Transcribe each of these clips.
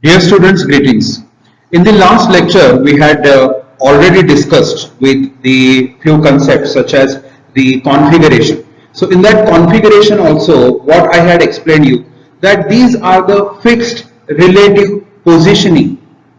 Dear students, greetings. In the last lecture, we had already discussed with the few concepts such as the configuration. So in that configuration also, what I had explained you that these are the fixed relative positioning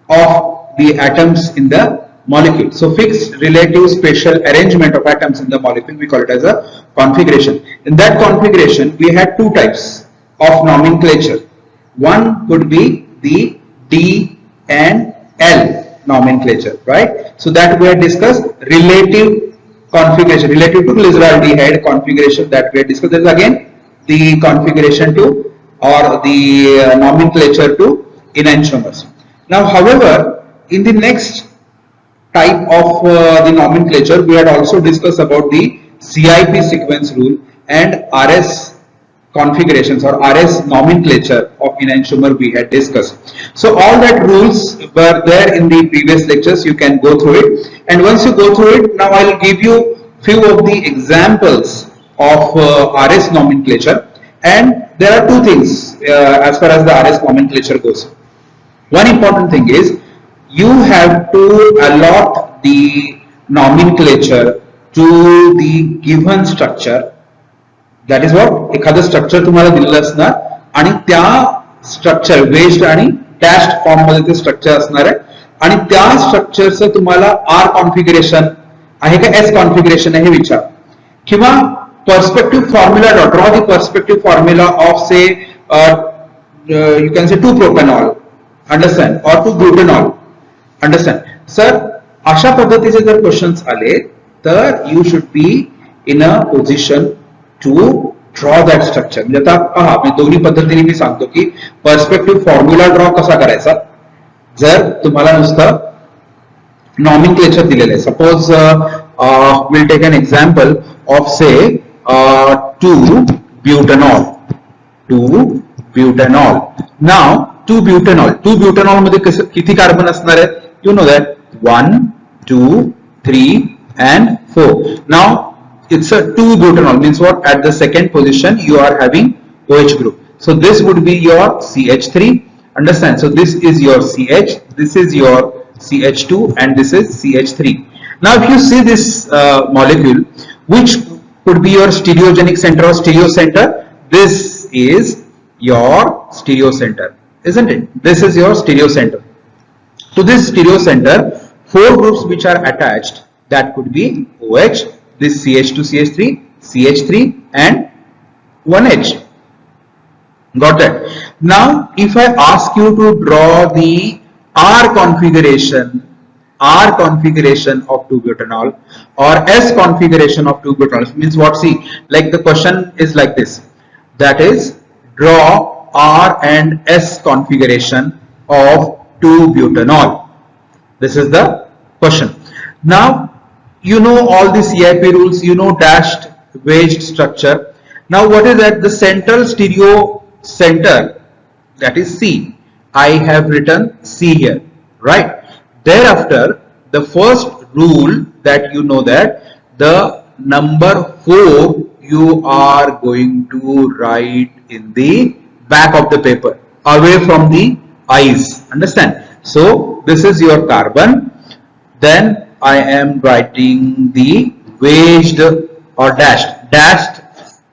of the atoms in the molecule. So fixed relative spatial arrangement of atoms in the molecule, we call it as a configuration. In that configuration, we had two types of nomenclature. One could be the D and L nomenclature, right? So that we had discussed relative configuration, relative to glyceraldehyde configuration that we had discussed. There is again the configuration to or the nomenclature to enantiomers. Now, however, in the next type of the nomenclature, we had also discussed about the CIP sequence rule and RS configurations or RS nomenclature of enantiomer we had discussed. So all that rules were there in the previous lectures. You can go through it, and once you go through it, now I will give you few of the examples of RS nomenclature. And there are two things as far as the RS nomenclature goes. One important thing is you have to allot the nomenclature to the given structure. That is what एखादं structure तुम्हाला दिलेलं असणार आणि त्या structure वेज्ड आणि डॅश्ड form मध्ये ते structure असणार आहे आणि त्या स्ट्रक्चरचं तुम्हाला आर कॉन्फिगरेशन आहे का एस कॉन्फिगरेशन आहे हे विचार किंवा perspective formula draw the perspective formula of say you can say 2 propanol understand और 2 ब्युटेनॉल अंडरस्टँड सर अशा पद्धतीचे जर क्वेश्चन्स आले तर you should be in a position to draw that structure. म्हणजे आता पहा मी दोन्ही पद्धतीने मी सांगतो की पर्स्पेक्टिव्ह फॉर्म्युला ड्रॉ कसा करायचा जर तुम्हाला नुसतं नॉमेनक्लेचर दिलेलं आहे. Suppose will take an example of say 2 butanol. नाव 2 ब्युटेनॉल मध्ये किती कार्बन असणार आहेत? You know that 1 2 3 and 4. Now it's a 2 butanol means what? At the second position you are having OH group. So this would be your CH3. Understand? So this is your CH, this is your CH2 and this is CH3. Now if you see this molecule, which could be your stereogenic center or stereo center? This is your stereo center, isn't it? This is your stereo center. To this stereo center, 4 groups which are attached, that could be OH, this CH2, CH3, CH3 and 1H. Got that? Now if I ask you to draw the R configuration of 2 butanol or S configuration of 2 butanol, means what? See, like the question is like this, that is draw R and S configuration of 2 butanol. This is the question. Now you know all the CIP rules, you know dashed wedged structure. Now what is that? The central stereo center, that is C. I have written C here, right? Thereafter the first rule that you know that the number 4 you are going to write in the back of the paper away from the eyes. Understand? So this is your carbon. Then I am writing the wedged or dashed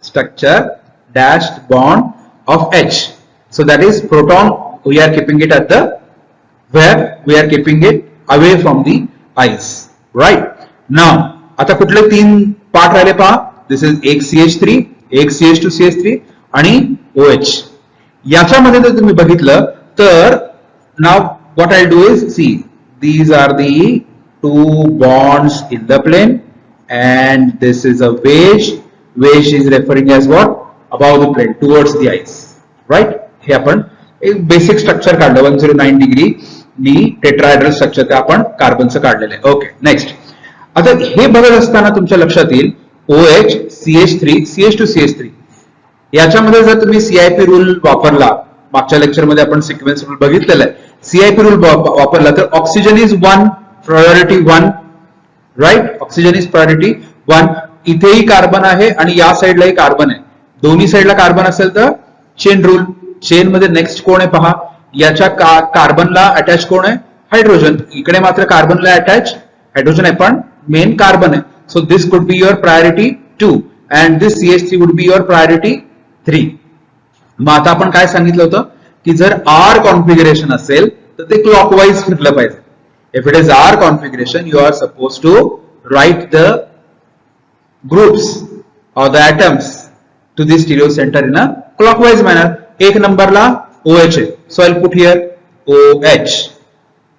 structure, dashed bond of H. So that is proton. We are keeping it at the where we are keeping it away from the eyes, right? Now आता कुठले 3 part राहिले पहा. This is एक CH3, एक CH2 CH3 आणि OH. याच्यामध्ये जर तुम्ही बघितलं तर now what I'll do is see, these are the 2 bonds in the plane and this is a wedge. Wedge is referring as what? Above the plane towards the eyes, right? हे आपण एक basic structure काढलं 109 degree नी tetrahedral structure ते आपण कार्बनचं काढलेलं आहे. Okay, next. आता हे बघत असताना तुमच्या लक्षात येईल OH, CH3, CH2, CH3 याच्यामध्ये जर तुम्ही CIP रूल वापरला, मागच्या लेक्चर मध्ये आपण सिक्वेन्स रूल बघितलेला आहे. CIP रूल वापरला तर oxygen is 1 priority 1, right? Oxygen is priority 1. इथेही कार्बन आहे आणि या साइडला ही कार्बन आहे. दोन्ही साइडला कार्बन असेल तर चेन रूल. चेन मध्ये नेक्स्ट कोण आहे पहा, याच्या कार्बनला अटॅच कोण आहे? हायड्रोजन. इकडे मात्र कार्बनला अटॅच हायड्रोजन आहे पण मेन कार्बन आहे. So this could be your priority 2 and this CH3 would be your priority 3. मग आता आपण काय सांगितलं होतं की जर R कॉन्फिगरेशन असेल तर ते क्लॉकवाईज फिरलं पाहिजे. If it is R configuration you are suppose to write the groups or the atoms to the stereo center in a clockwise manner. एक नंबरला OH आहे. So I'll put here OH.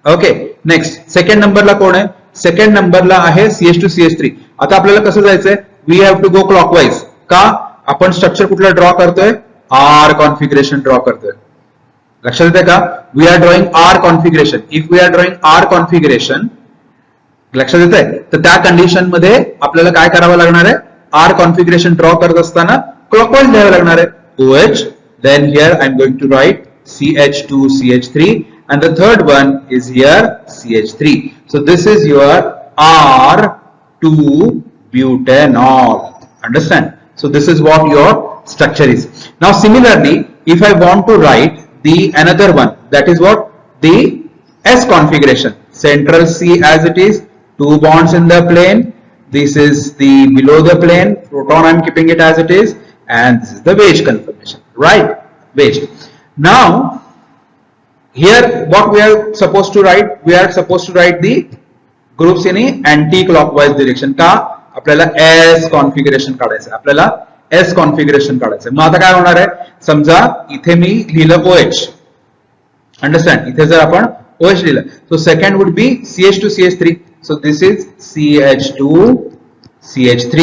Okay. Next. Second नंबरला कोण आहे? Second नंबरला आहे CH2 CH3. आता आपल्याला कसं जायचंय? We have to go clockwise. का? आपण स्ट्रक्चर कुठला ड्रॉ करतोय? R कॉन्फिगरेशन ड्रॉ करतोय. लक्षात येते का? We are drawing R configuration. If we are drawing R configuration, लक्षात येते? तर त्या कंडिशन मध्ये आपल्याला काय करावं लागणार आहे? R configuration ड्रॉ करत असताना क्लॉकवाइज लिहावं लागणार आहे. OH, then here I'm going to write CH2 CH3 and the third one is here CH3. So this is your R2 butanol. Understand? So this is what your structure is. Now similarly, if I want to write the another one, that is what? The S configuration. Central C as it is, 2 bonds in the plane. This is the below the plane, proton I'm keeping it as it is, and this is the wedge conformation, right? Wedge. Now, here what we are supposed to write? We are supposed to write the groups in anti-clockwise direction. का? आपल्याला S configuration काढायचं. आपल्याला S configuration काढायचं. मग आता काय होणार आहे? समजा इथे मी लिहिलं OH. Understand? इथे जर आपण OH लिहिलं. So second would be CH2 CH3. So this is CH2 CH3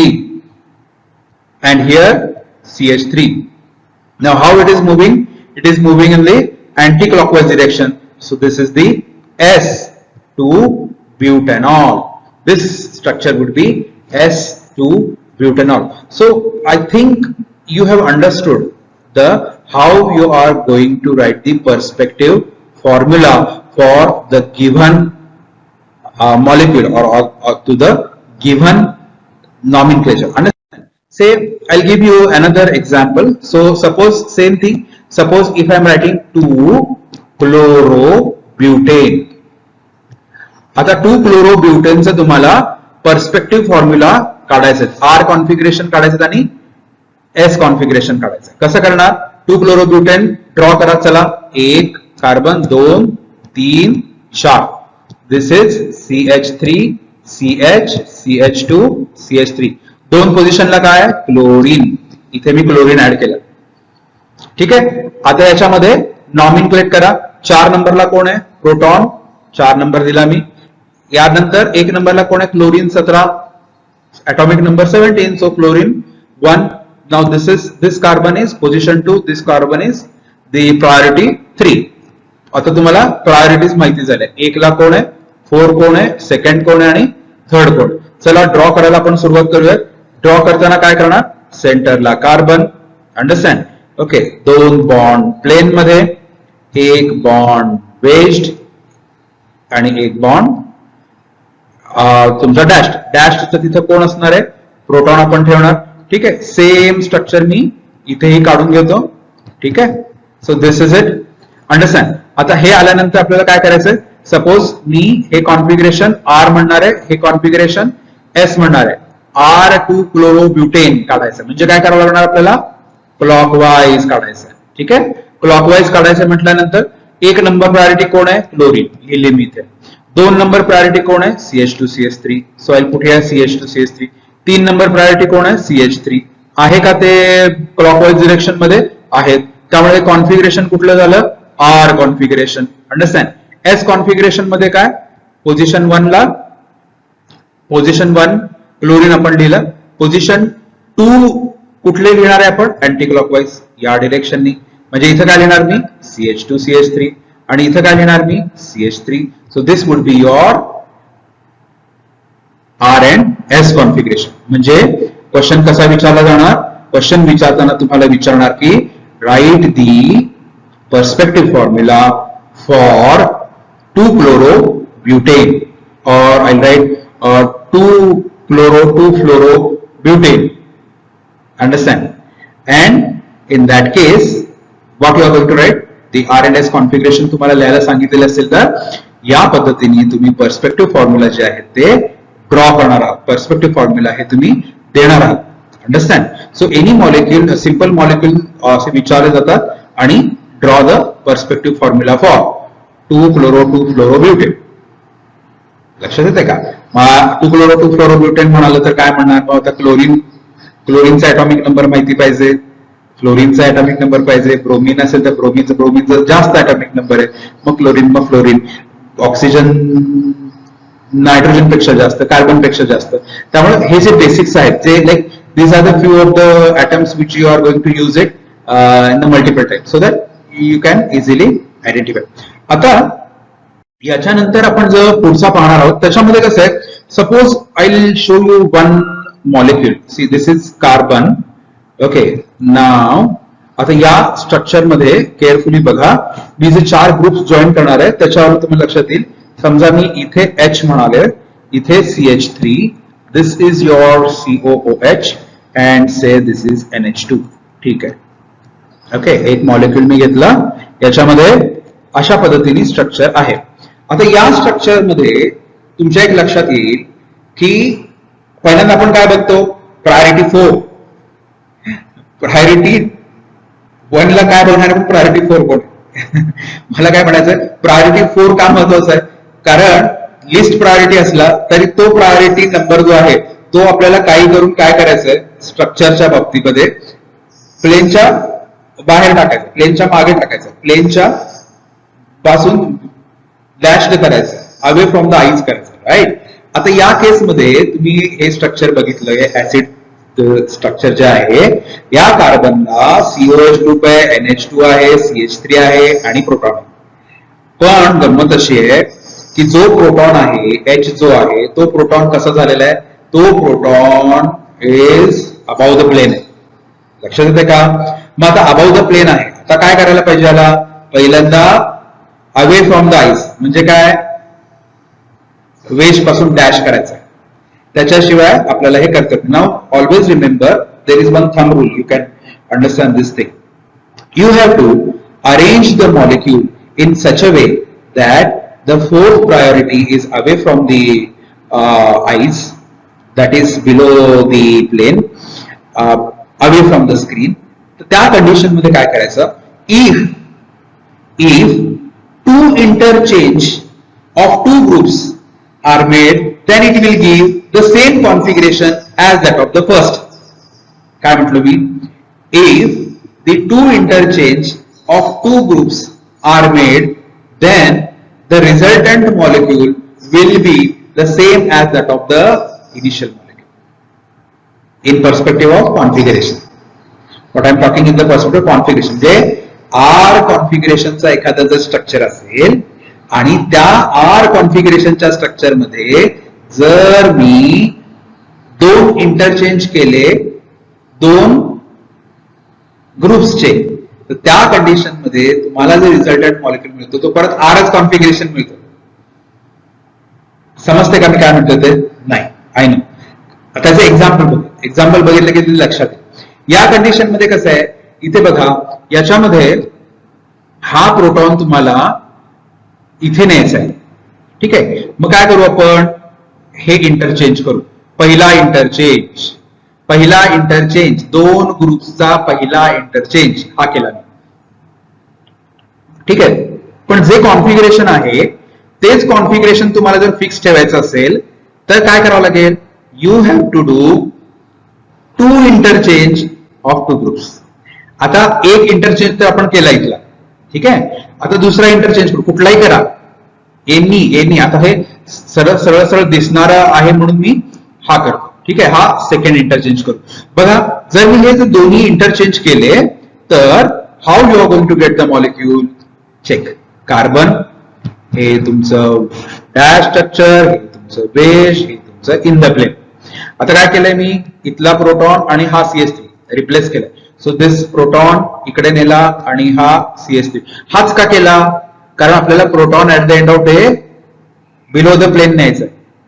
and here CH3. Now how it is moving? It is moving in the anti-clockwise direction. So this is the S2 butanol. This structure would be S2 butanol. So I think you have understood the how you are going to write the perspective formula for the given molecule or to the given nomenclature. Understand? Say I'll give you another example. So suppose same thing. Suppose if I am writing 2-chlorobutane. आता 2-chlorobutane चा तुम्हाला perspective formula काढायचा आहे. R configuration काढायचं आणि S configuration काढायचं. कसं करणार? 2-chlorobutane ड्रॉ करा. चला 1 carbon 2 3 4. This is CH3 CH CH2 CH3. दोन पोझिशनला काय आहे? क्लोरीन. इथे मी क्लोरीन ऍड केलं. ठीक आहे. आता याच्यामध्ये नॉमिनक्लेट करा. 4 नंबरला कोण आहे? प्रोटॉन. 4 नंबर दिला मी. यानंतर 1 नंबरला कोण आहे? Chlorine 17. atomic number 17. So chlorine 1. Now this carbon is position 2. This carbon is the priority 3. आता तुम्हाला प्रायोरिटीज माहिती झाल्या. 1 ला कोण आहे? 4 कोण आहे? सेकंड कोण आहे आणि थर्ड कोण? चला ड्रॉ करायला आपण सुरुवात करूया. ड्रॉ करताना काय करणार? सेंटरला carbon. Understand? Okay. 2 bond plane मध्ये, 1 बॉन्ड वेज्ड आणि 1 बॉन्ड तुमचा डॅश. डॅशचं तिथे कोण असणार आहे? प्रोटॉन आपण ठेवणार. ठीक आहे. सेम स्ट्रक्चर मी इथेही काढून घेतो. ठीक आहे. So this is it. Understand? आता हे आल्यानंतर आपल्याला काय करायचंय? सपोज मी हे कॉन्फिगरेशन R म्हणणार आहे, हे कॉन्फिगरेशन S म्हणणार आहे. R2 क्लोरोब्युटेन काढायचं म्हणजे काय करावं लागणार आपल्याला? क्लॉकवाईज काढायचं. ठीक आहे. क्लॉकवाईज काढायचं म्हटल्यानंतर 1 नंबर प्रायोरिटी कोण आहे? क्लोरीन. लिहिले मी इथे. 2 नंबर प्रायोरिटी कोण आहे? CH2 CH3. So I put here CH2 CH3. 3 number priority कोण आहे? CH3. आहे का ते क्लॉकवाईज डिरेक्शन मध्ये? आहेत. त्यामुळे कॉन्फिगरेशन कुठलं झालं? R configuration. Understand? S configuration मध्ये काय? पोझिशन 1 ला पोझिशन 1 क्लोरीन आपण लिहिलं. पोझिशन 2 कुठले लिहिणार आहे आपण? अँटी क्लॉकवाईज या डिरेक्शननी. म्हणजे इथं काय लिहिणार मी? CH2 CH3 आणि इथं काय लिहिणार मी? CH3. So this would be your R and S configuration. म्हणजे क्वेश्चन कसा विचारला जाणार? क्वेश्चन विचारताना तुम्हाला विचारणार की write the perspective formula for 2-chlorobutane, or I'll write 2-fluorobutane. Understand? And in that case, what you are going to write? the R&S configuration तुम्हाला लिहायला सांगितलेलं असेल तर या पद्धतीने तुम्ही पर्स्पेक्टिव्ह फॉर्म्युला जे आहेत ते ड्रॉ करणार आहात. पर्स्पेक्टिव्ह फॉर्म्युला हे तुम्ही देणार आहात. Understand? So any molecule, simple molecule असे विचारले जातात आणि draw the perspective formula for 2-chloro-2-fluoroButane. लक्षात येते का? 2-chloro-2-fluoroButane म्हणाल तर काय म्हणणार? मग आता क्लोरीनचा ऍटॉमिक नंबर माहिती पाहिजे, फ्लोरीनचा ऍटॉमिक नंबर पाहिजे, ब्रोमीन असेल तर ब्रोमीनचा जास्त ऍटॉमिक नंबर आहे, मग क्लोरीन, मग फ्लोरीन. ऑक्सिजन नायट्रोजन पेक्षा जास्त, कार्बन पेक्षा जास्त. त्यामुळे हे जे बेसिक्स आहेत ते like these are the few of the atoms which you are going to use it in the multiple types so that you can easily identify. आता याच्यानंतर आपण जर पुढचा पाहणार आहोत त्याच्यामध्ये कसं आहे, suppose I will show you one molecule. See this is carbon. Okay, नाव आता या स्ट्रक्चर मध्ये केअरफुली बघा, मी जे 4 ग्रुप्स जॉईन करणार आहे त्याच्यावर तुम्हाला लक्षात येईल. समजा मी इथे H म्हणाले, इथे CH3, this is your COOH and say this is NH2. ठीक आहे. ओके, एक मॉलिक्यूल मी घेतला, याच्यामध्ये अशा पद्धतीने स्ट्रक्चर आहे. आता या स्ट्रक्चर मध्ये तुमच्या एक लक्षात येईल की पहिल्यांदा आपण काय बघतो, प्रायोरिटी 4. प्रायोरिटी 1 ला काय बघणार आहे, प्रायोरिटी 4 कोण? मला काय म्हणायचं, प्रायोरिटी 4 का महत्वाचं आहे? कारण लिस्ट प्रायोरिटी असला तरी तो प्रायोरिटी नंबर जो आहे तो आपल्याला काही करून काय करायचंय, स्ट्रक्चरच्या बाबतीमध्ये प्लेनच्या बाहेर टाकायचं, प्लेनच्या मागे टाकायचं, प्लेनच्या पासून डॅश करायचं, अवे फ्रॉम द आईज करायचं. राईट? आता या केसमध्ये तुम्ही हे स्ट्रक्चर बघितलं, ऍसिड स्ट्रक्चर जे आहे, या कार्बनला COH ग्रुप आहे, NH2 आहे, CH3 आहे आणि प्रोटॉन आहे. पण गंमत अशी आहे की जो प्रोटॉन आहे, H जो आहे, तो प्रोटॉन कसा झालेला आहे, तो proton is above the plane आहे. लक्षात येते का? मग आता अबाव द प्लेन आहे, आता काय करायला पाहिजे याला, पहिल्यांदा अवे फ्रॉम द आईज म्हणजे काय, वेज पासून डॅश करायचं. त्याच्याशिवाय आपल्याला हे करतात. Now always remember there is one thumb rule, you can understand this thing. You have to arrange the molecule in such a way that the fourth priority is away from the eyes, that is below the plane, away from the screen. तर त्या condition मध्ये काय करायचं, if two interchange of two groups are made, then it will give the same configuration as that of the first. काय म्हटलं मी, if the two interchange of two groups are made, then the resultant molecule will be the same as that of the initial molecule in perspective of configuration. What I am talking in the perspective of configuration, जे R configuration चा एखादा जर structure असेल आणि त्या R configuration च्या structure मध्ये जर मी 2 इंटरचेंज केले 2 ग्रुप्सचे, तर त्या कंडिशन मध्ये तुम्हाला जे रिझल्टंट मॉलिक्यूल मिळतो तो परत आरच कॉन्फिगरेशन मिळतो. समजते का मी काय म्हणतो ते? नाही, आय नो. त्याचं एक्झाम्पल बघितलं की लक्षात येईल. या कंडिशन मध्ये कसं आहे, इथे बघा, याच्यामध्ये हा प्रोटॉन तुम्हाला इथे न्यायचा आहे. ठीक आहे, मग काय करू आपण, हे इंटरचेंज करू. पहिला इंटरचेंज 2 ग्रुप्सचा पहिला इंटरचेंज हा केला. ठीक आहे, पण जे कॉन्फिगरेशन आहे तेच कॉन्फिगरेशन तुम्हाला जर फिक्स ठेवायचं असेल तर काय करावं लागेल, you have to do 2 interchange of 2 groups. आता एक इंटरचेंज तर आपण केला इथला, ठीक आहे. आता दुसरा इंटरचेंज कुठलाही करा, एनी. आता हे सरळ दिसणारा आहे म्हणून मी हा करतो. ठीक आहे, हा सेकंड इंटरचेंज करू. बघा, जर मी हे दोन्ही इंटरचेंज केले तर how you are going to get the molecule, check. Carbon हे तुमचं डॅश स्ट्रक्चर, हे तुमचं बेस, हे तुमचं इन द प्लेन. आता काय केलंय मी, इथला प्रोटॉन आणि हा CH3 रिप्लेस केलाय. सो दिस प्रोटॉन इकडे नेला आणि हा CH3 हाच का केला, कारण आपल्याला proton at the end of day below the plane न्यायचं.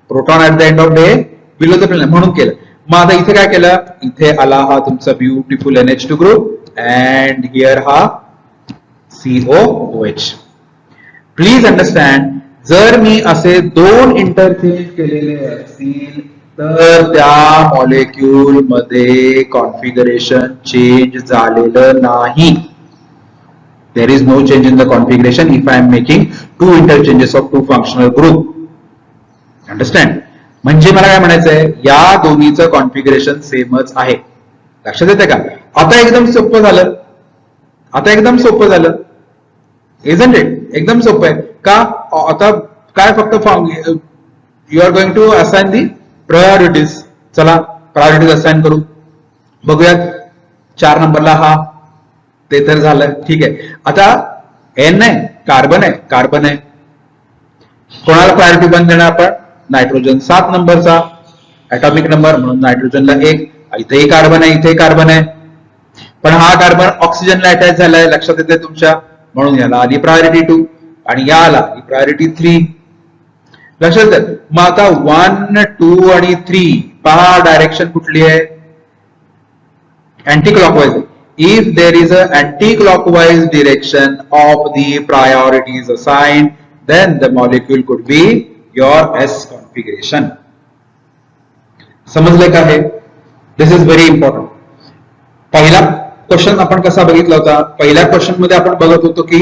Proton at the end of day below the plane म्हणून केलं. मग आता इथे काय केलं, इथे आला हा तुमचा beautiful NH2 group and here हा COOH. प्लीज अंडरस्टँड, जर मी असे दोन इंटरचेंज केलेले असतील तर त्या मॉलिक्यूल मध्ये कॉन्फिगरेशन चेंज झालेलं नाही. There is no change in the configuration if I am making two interchanges of two functional group. Understand? म्हणजे मला काय म्हणायचंय, या दोन्हीचं कॉन्फिगरेशन सेमच आहे. लक्षात येते का? आता एकदम सोपं झालं. आता एकदम सोपं झालं. Isn't it? एकदम सोपं आहे का? आता काय फक्त you are going to assign the priorities. चला प्रायोरिटीज असाइन करू. बघूयात 4 नंबरला हा, ते तर झालं. ठीक आहे. आता एन आहे, कार्बन आहे, कार्बन आहे. कोणाला प्रायोरिटी 1 देणार आपण? नायट्रोजन 7 नंबरचा ऍटॉमिक नंबर, म्हणून नायट्रोजनला 1. इथेही कार्बन आहे, इथे कार्बन आहे, पण हा कार्बन ऑक्सिजनला अटॅच झालाय. लक्षात येते तुमच्या? म्हणून याला आली प्रायोरिटी 2 आणि याला आली प्रायोरिटी 3. लक्षात येते? मग आता 1, 2 आणि 3 पहा डायरेक्शन कुठली आहे? Anti clockwise. If there is a anti-clockwise direction of the priorities assigned, then the molecule could be your S configuration. समजले का हे? This is very important. पहिला क्वेश्चन आपण कसा बघितला होता? पहिल्या क्वेश्चन मध्ये आपण बघत होतो की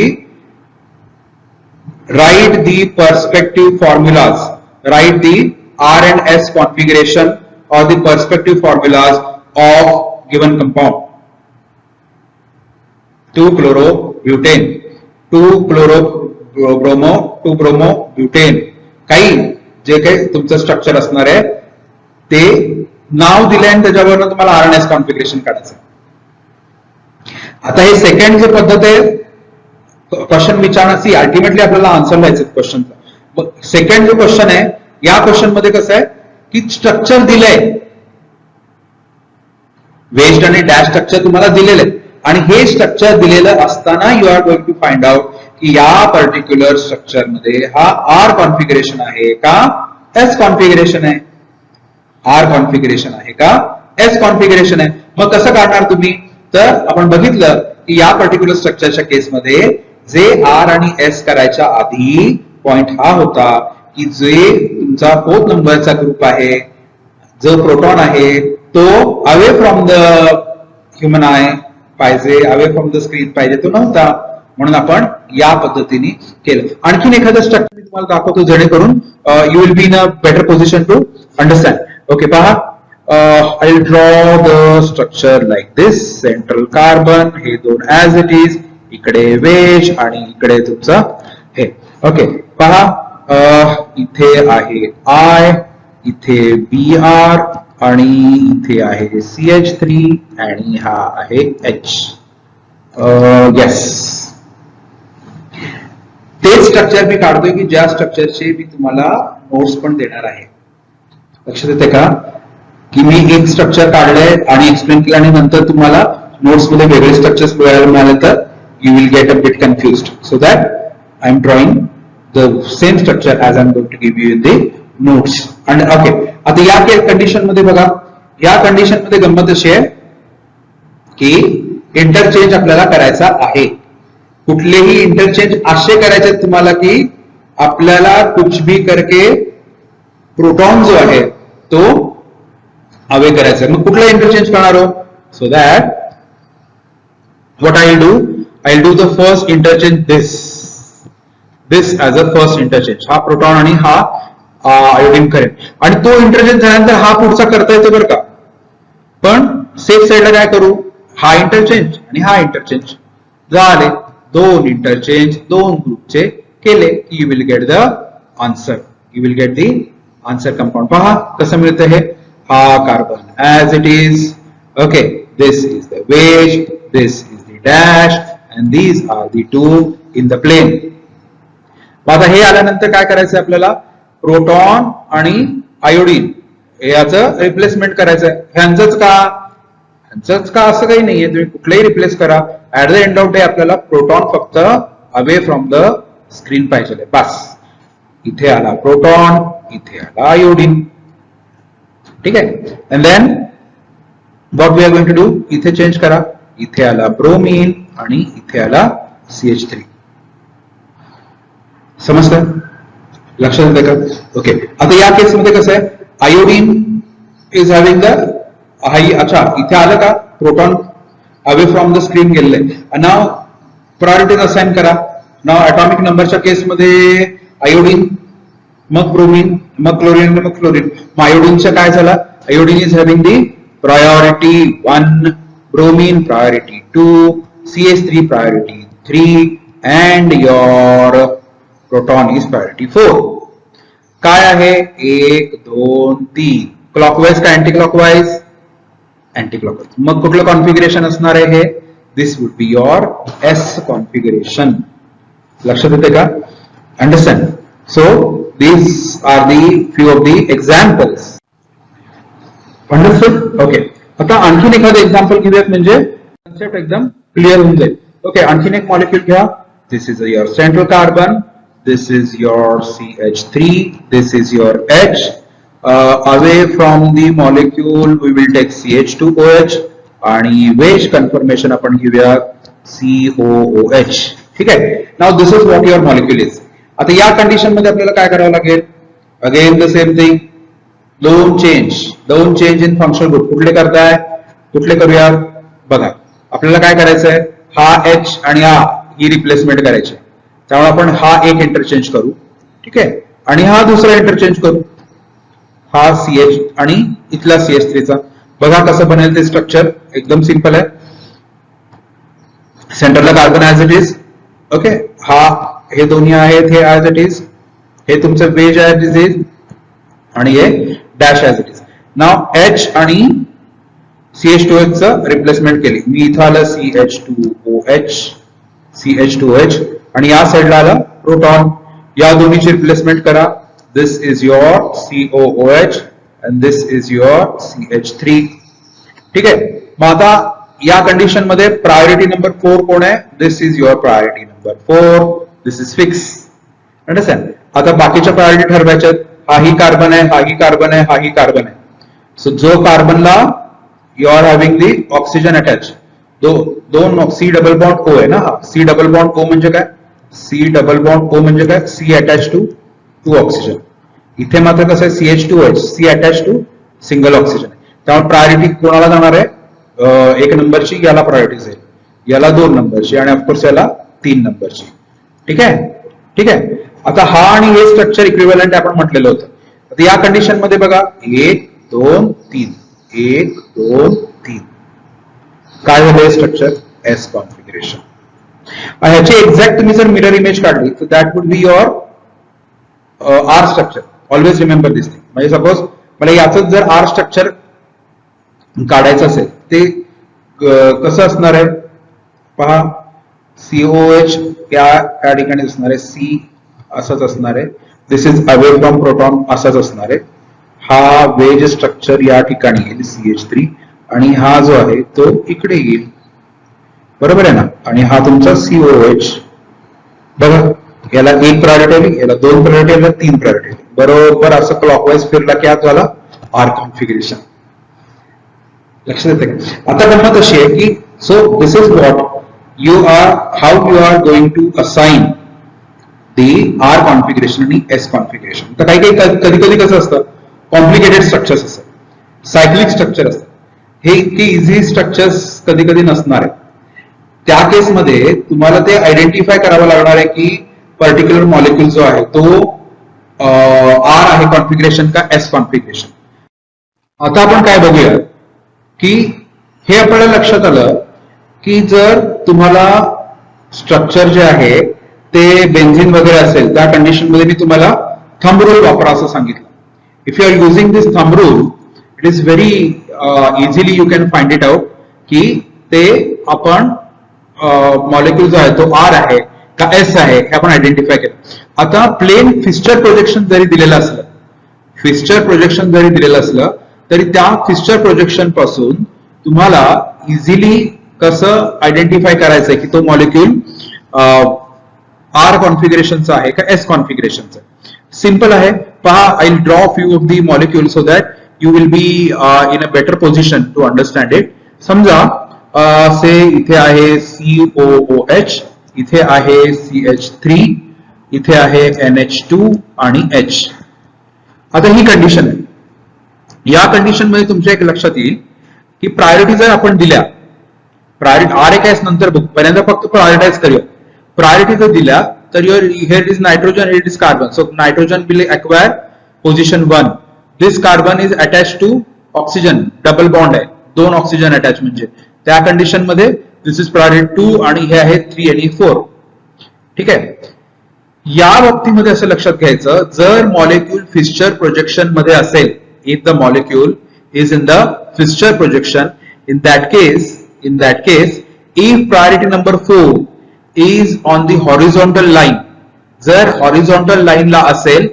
write the perspective formulas, write the R and S configuration or the perspective formulas of given compound. 2-chlorobutane, 2-chlorobromo, 2-bromobutane. काही जे काही तुमचं स्ट्रक्चर असणार आहे ते नाव दिले आणि त्याच्यावरनं तुम्हाला RNS कॉन्फिगरेशन काढायचं. आता हे सेकंड जे पद्धत आहे क्वेश्चन विचारण्याची, अल्टिमेटली आपल्याला आन्सर द्यायचं क्वेश्चनचा. सेकंड जो क्वेश्चन आहे, या क्वेश्चन मध्ये कसं आहे की स्ट्रक्चर दिलंय, वेज्ड आणि डॅश स्ट्रक्चर तुम्हाला दिलेलं आहे आणि हे स्ट्रक्चर दिलेलं असताना you are going to find out की या पर्टिक्युलर स्ट्रक्चर मध्ये हा आर कॉन्फिगरेशन आहे का एस कॉन्फिगरेशन आहे. आर कॉन्फिगरेशन आहे का एस कॉन्फिगरेशन आहे. मग कसं काढणार तुम्ही? तर आपण बघितलं की या पर्टिक्युलर स्ट्रक्चरच्या केसमध्ये जे आर आणि एस करायच्या आधी पॉइंट हा होता की जे तुमचा 4th नंबरचा ग्रुप आहे, जो प्रोटॉन आहे, तो away from the human I पाहिजे, अवे फ्रॉम द स्क्रीन पाहिजे, तो नव्हता. म्हणून आपण या पद्धतीने केलं. आणखीन एखादं स्ट्रक्चर मी तुम्हाला दाखवतो जेणेकरून you will be in a better position to understand. Okay, पहा, I will draw the structure like this. Central carbon, हे दोन ऍज इट इज, इकडे वेज आणि इकडे तुमचं हे. ओके, पहा, इथे आहे आय, इथे BR आणि इथे आहे CH3 आणि हा आहे H. येस, तेच स्ट्रक्चर मी काढतोय की ज्या स्ट्रक्चरचे मी तुम्हाला नोट्स पण देणार आहे. लक्षात येते का की मी एक स्ट्रक्चर काढलंय आणि एक्सप्लेन केलं आणि नंतर तुम्हाला नोट्स मध्ये वेगळे स्ट्रक्चर्स बघायला मिळाले तर you will get a bit confused. So that I am drawing the same structure as I am going to give you in the notes. आणि ओके, आता या कंडिशन मध्ये बघा, या कंडिशन मध्ये गंमत अशी आहे की इंटरचेंज आपल्याला करायचा आहे. कुठलेही इंटरचेंज असे करायचे तुम्हाला की आपल्याला कुछ भी करके प्रोटॉन जो आहे तो अवे करायचा आहे. मग कुठला इंटरचेंज करणार हो? So that what I do, I do the first interchange this as a first interchange. हा प्रोटॉन आणि हा आयोडीन करेन आणि तो इंटरचेंज झाल्यानंतर हा पुढचा करता येतो बरं का. पण सेफ साईडला काय करू, हा इंटरचेंज आणि हा इंटरचेंज झाले. 2 इंटरचेंज 2 ग्रुपचे केले की you will get the answer, you will get the answer compound. पहा कसं मिळतं हे. हा carbon as it is. Okay, this is the wedge, this is the dash and these are the 2 in the plane. आता हे आल्यानंतर काय करायचं आपल्याला, प्रोटॉन आणि आयोडीन याचं रिप्लेसमेंट करायचं आहे. ह्यांचंच का असं काही नाहीये, तुम्ही कुठलंही रिप्लेस करा. At the end of day आपल्याला प्रोटॉन फक्त अवे फ्रॉम द स्क्रीन पाहिजे बस. इथे आला प्रोटॉन, इथे आला आयोडीन. ठीक आहे. And then what we are going to do, इथे चेंज करा. इथे आला ब्रोमीन आणि इथे आला CH3. समजतं? लक्षात येतं का? ओके. आता या केस मध्ये कसं आहे, आयोडीन इज हॅव्हिंग द हाई. अच्छा, इथे आलं का proton away from the screen गेलेलं आहे. नाव प्रायोरिटीज असाइन करा. नाव ऍटॉमिक नंबरच्या केसमध्ये आयोडीन, मग ब्रोमीन, मग क्लोरीन, मग क्लोरीन. मग आयोडीनचं काय झालं? Iodine is having the priority 1, bromine priority 2, CH3 priority 3, and your proton is priority 4. काय आहे? 1, 2, 3. क्लॉकवाइज का अँटी क्लॉकवाइज? Anti clockwise. मग कुठलं कॉन्फिगरेशन असणार आहे हे? This would be your S configuration. लक्षात येते का? Understand? So these are the few of the examples. Understood? Okay. आता आणखीन एखादं एक्झाम्पल घेऊयात म्हणजे कन्सेप्ट एकदम क्लिअर होऊन जाईल. ओके, आणखीन एक मॉलिक्यूल घ्या. This is your central carbon, this is your CH3, this is your H. Away from the molecule we will take CH2OH आणि वेज कन्फर्मेशन आपण घेऊया COOH. ठीक आहे. Now this is what your molecule is. आता या condition मध्ये आपल्याला काय करावं लागेल? अगेन द सेम थिंग, दोन चेंज इन फंक्शनल ग्रुप. कुठले करताय? कुठले करूया? बघा, आपल्याला काय करायचंय? हा H आणि हा ही रिप्लेसमेंट करायची. त्यामुळे आपण हा एक इंटरचेंज करू. ठीक आहे. आणि हा दुसरा इंटरचेंज करू. हा CH आणि इथला CH3चा. बघा कसं बनेल ते स्ट्रक्चर. एकदम सिंपल आहे. सेंटरला carbon as it is. Okay, हे दोन्ही आहेत, हे ऍज इट इज. हे तुमचं वेज ऍज इट इज आणि हे dash as it is. Now H आणि CH2H चं रिप्लेसमेंट केली. मी इथं आलं CH2OH आणि या साईडला आलं प्रोटॉन. या दोन्हीची रिप्लेसमेंट करा. This is your COOH and this is your CH3. ठीक आहे. मग आता या कंडिशन मध्ये प्रायोरिटी नंबर 4 कोण आहे? This is your priority number 4. This is fix. Understand? आता बाकीच्या प्रायोरिटी ठरवायच्या. हाही कार्बन आहे, हाही कार्बन आहे, हाही कार्बन आहे. सो जो कार्बनला you are having the oxygen attach, दोन C डबल बॉन्ड O आहे ना. हा C डबल बॉन्ड O म्हणजे काय? C डबल बॉन्ड O म्हणजे काय? C attach to 2 oxygen. इथे मात्र कसं आहे? CH2H, C attach to single oxygen. त्यामुळे प्रायोरिटी कोणाला जाणार आहे? 1 नंबरची याला प्रायोरिटी जाईल, याला 2 नंबरची आणि ऑफकोर्स याला 3 नंबरची. ठीक आहे. ठीक आहे. आता हा आणि हे स्ट्रक्चर इक्विव्हॅलंट आपण म्हटलेलं होतं. आता या कंडिशन मध्ये बघा 1, 2, 3, 1, 2, 3. काय झालंय स्ट्रक्चर? S configuration. ह्याची एक्झॅक्ट तुम्ही जर मिरर इमेज काढली तर that would be your R structure. Always remember this thing. म्हणजे सपोज मला याच जर R स्ट्रक्चर काढायचं असेल ते कसं असणार आहे? पहा, COH या ठिकाणी असणार आहे, C असंच असणार आहे. This is away from proton असाच असणार आहे. हा वेज स्ट्रक्चर या ठिकाणी येईल CH3 आणि हा जो आहे तो इकडे येईल. बरोबर आहे ना. आणि हा तुमचा COH. बघा, याला 1 प्रायोरिटी आली, याला 2 प्रायोरिटी आली, 3 प्रायोरिटी आली. बरोबर असं क्लॉकवाइज फिरला की आज झाला R कॉन्फिगरेशन. लक्षात येते का? आता गंमत अशी आहे की so this is what how you are going to assign the R configuration आणि S कॉन्फिगरेशन. तर काही कधी कधी कसं असतं? कॉम्प्लिकेटेड स्ट्रक्चर्स असतात, सायक्लिक स्ट्रक्चर असतात. हे इतके इझी स्ट्रक्चर्स कधी कधी नसणार आहे. त्या केसमध्ये तुम्हाला ते आयडेंटिफाय करावं लागणार आहे की पर्टिक्युलर मॉलिक्यूल जो आहे तो R आहे कॉन्फिगरेशन का S कॉन्फिगरेशन. आता आपण काय बघूया की हे आपल्याला लक्षात आलं की जर तुम्हाला स्ट्रक्चर जे आहे ते बेन्झीन वगैरे असेल त्या कंडिशन मध्ये मी तुम्हाला थंब रूल वापरा असं सांगितलं. If you are using this thumb rule it is very easily you can find it out की ते आपण मॉलिक्यूल जो आहे तो R आहे का S आहे हे आपण आयडेंटिफाय केलं. आता प्लेन फिस्चर प्रोजेक्शन जरी दिलेलं असलं तरी त्या फिस्चर प्रोजेक्शन पासून तुम्हाला इझिली कसं आयडेंटिफाय करायचंय की तो मॉलिक्यूल R कॉन्फिगरेशनचा आहे का S कॉन्फिगरेशनचा. सिंपल आहे. पहा, I will draw few of the molecule so that you will be in a better position to understand it. समजा से इथे आहे COOH, इथे आहे CH3, इथे आहे NH2 आणि H. आता ही कंडिशन आहे. या कंडिशन मध्ये तुमच्या एक लक्षात येईल की प्रायोरिटी जर आपण दिल्या, प्रायोरिटी RAKS नंतर बघू, पहिल्यांदा फक्त प्रायोरिटाइज करूया. प्रायोरिटी जर दिल्या तर here is nitrogen, here is carbon. So nitrogen will acquire position 1. This carbon is attached to oxygen, double bond आहे, 2 ऑक्सिजन अटॅच, म्हणजे त्या कंडिशन मध्ये दिस इज प्रायोरिटी 2 आणि हे आहे 3 आणि 4. ठीक आहे. या बाबतीमध्ये असं लक्षात घ्यायचं, जर मॉलिक्यूल फिस्चर प्रोजेक्शन मध्ये असेल, if the molecule is in the Fischer projection, in that case if priority number 4 is on the horizontal line, जर horizontal line ला असेल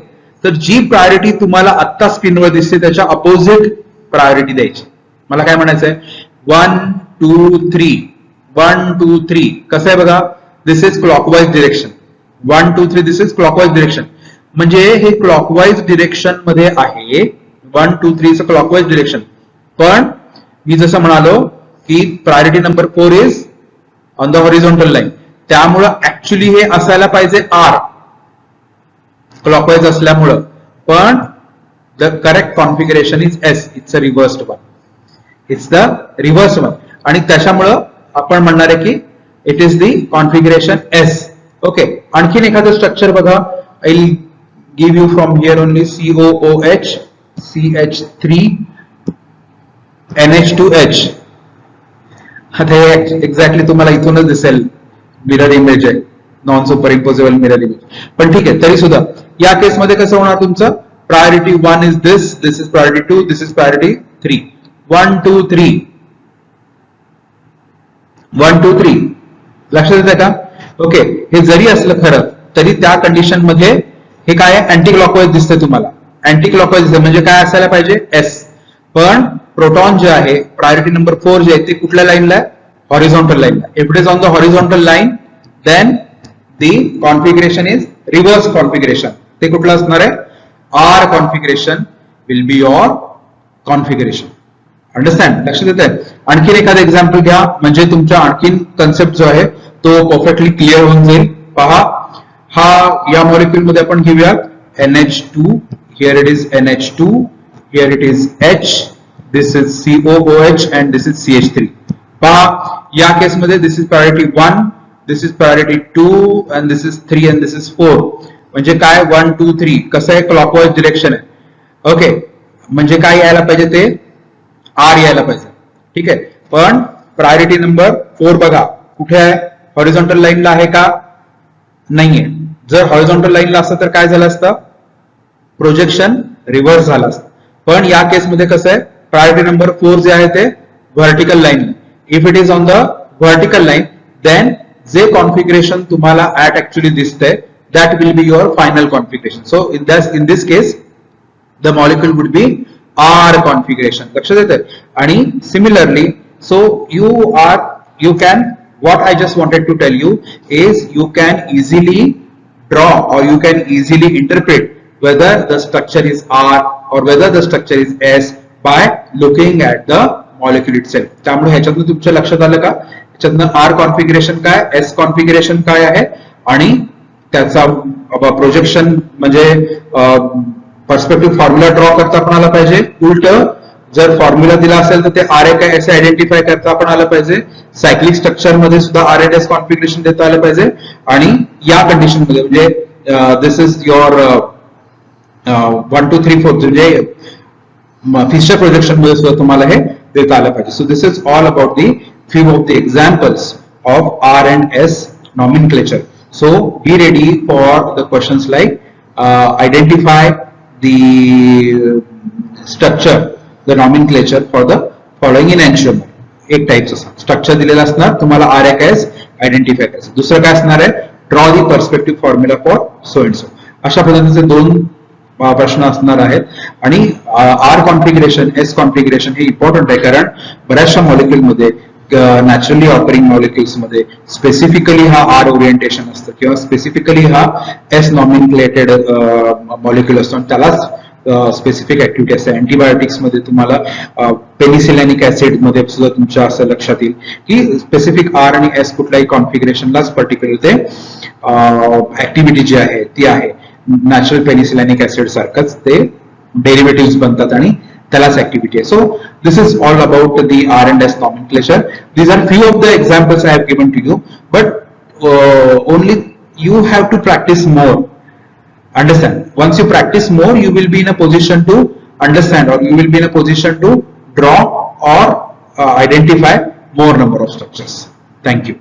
तर जी प्रायोरिटी तुम्हाला आत्ता स्क्रीनवर दिसते त्याच्या अपोजिट प्रायोरिटी द्यायची. मला काय म्हणायचंय, 1 2 3 1 2 3 कसं आहे बघा, this is clockwise direction. 1 2 3 this is clockwise direction, म्हणजे हे क्लॉकवाइज डिरेक्शन मध्ये आहे. 1 2 3 चं क्लॉकवाइज डिरेक्शन. पण मी जसं म्हणालो की priority number 4 is on the horizontal line, त्यामुळं ऍक्च्युली हे असायला पाहिजे R, क्लॉकवाइज असल्यामुळं, पण the correct configuration is S. It's a रिव्हर्स्ड one, it's the reverse one, आणि त्याच्यामुळं आपण म्हणणार आहे की it is the configuration S. Okay. आणखीन एखादं स्ट्रक्चर बघा, I will give you from here only COOH, CH3, NH2H. आता हे एक्झॅक्टली तुम्हाला इथूनच दिसेल, मिरर इमेज आहे, non super imposable mirror image. पण ठीक आहे, तरी सुद्धा या केस मध्ये कसं होणार तुमचं, priority 1 is this, this is priority 2, this is priority 3. 1 2 3 1 2 3 लक्षात येतं का? ओके. हे जरी असलं खरं तरी त्या कंडिशन मध्ये हे काय आहे, अँटी क्लॉकवाइज दिसतंय तुम्हाला. अँटी क्लॉकवाइज दिसतंय म्हणजे काय असायला पाहिजे, S. पण प्रोटॉन जे आहे, प्रायोरिटी नंबर 4 जे आहे ते कुठल्या लाईनला आहे, हॉरिझॉन्टल लाईनला. If it is on the horizontal line then the configuration is reverse configuration. ते कुठलं असणार आहे, R configuration will be your configuration. Understand, लक्षात येत आहे. आणखीन एखादं एक्झाम्पल घ्या, म्हणजे तुमचा आणखीन कन्सेप्ट जो आहे तो परफेक्टली क्लिअर होऊन जाईल. पहा, हा या मॉलिक्यूल मध्ये आपण घेऊया NH2, here it is NH2, here it is H, this is COOH and this is CH3. पहा, या केस मध्ये this is priority 1, this is priority 2 and this is 3 and this is 4. म्हणजे काय, 1 2 3 कसं आहे, क्लॉकवाइज डिरेक्शन आहे. ओके. म्हणजे काय यायला पाहिजे, ते R यायला पाहिजे. ठीक आहे. पण प्रायोरिटी नंबर 4 बघा कुठे आहे, हॉरिझॉन्टल लाईनला आहे का, नाहीये. जर हॉरिझॉन्टल लाईनला असतं तर काय झालं असतं, प्रोजेक्शन रिव्हर्स झालं असतं. पण या केसमध्ये कसं आहे, प्रायोरिटी नंबर 4 जे आहे ते vertical line. If it is on the vertical line then जे कॉन्फिगरेशन तुम्हाला ऍट ऍक्च्युअली दिसतंय that will be your final configuration. So in this case the molecule would be R configuration. लक्षात येतंय. आणि similarly, so you can, what I just wanted to tell you is you can easily draw or you can easily interpret whether the structure is R or whether the structure is S by looking at the molecule itself. त्यामुळे ह्याच्यातनं तुमच्या लक्षात आलं का, ह्याच्यातनं R configuration काय, S configuration काय आहे, आणि त्याचा प्रोजेक्शन म्हणजे पर्स्पेक्टिव्ह फॉर्म्युला ड्रॉ करता पण आला पाहिजे. उलट जर फॉर्म्युला दिला असेल तर ते RAKS आयडेंटिफाय करता पण आलं पाहिजे. सायक्लिक स्ट्रक्चर मध्ये सुद्धा RAS कॉन्फिगरेशन देता आलं पाहिजे. आणि या कंडिशन मध्ये म्हणजे दिस इज युअर 1 2 3 4 म्हणजे फिशर प्रोजेक्शन मध्ये सुद्धा तुम्हाला हे देता आलं पाहिजे. So this is all about the few of the examples of R and S nomenclature. So be ready for the questions like identify the structure, the nomenclature for the following in enantiomer. एक टाइपचं structure दिलेलं असणार, तुम्हाला RAKS identify करायचं. दुसरं काय असणार आहे, draw the perspective formula for so and so. अशा पद्धतीचे 2 प्रश्न असणार आहेत. आणि R कॉन्फिगरेशन, S कॉन्फिगरेशन हे इम्पॉर्टंट आहे, कारण बऱ्याचशा मॉलिक्यूल मध्ये, नॅचरली ऑपरिंग मॉलिक्युल्स मध्ये स्पेसिफिकली हा R ओरिएंटेशन असतं किंवा स्पेसिफिकली हा S नॉमिनक्लेटेड मॉलिक्युल असतो, आणि त्यालाच स्पेसिफिक ऍक्टिव्हिटी असते. अँटीबायोटिक्स मध्ये तुम्हाला पेनिसिलॅनिक ऍसिड मध्ये सुद्धा तुमच्या असं लक्षात येईल की स्पेसिफिक आर आणि एस कुठल्याही कॉन्फिगरेशनलाच पर्टिक्युलर ते ऍक्टिव्हिटी जी आहे ती आहे. नॅचरल पेनिसिलॅनिक ऍसिड सारखंच ते डेरिव्हेटिव्ह बनतात आणि त्यालाच ऍक्टिव्हिटी आहे. So this is all about the R and S nomenclature. These are few of the examples I have given to you, but only you have to practice more. Understand? Once you practice more, you will be in a position to understand, or you will be in a position to draw or identify more number of structures. Thank you.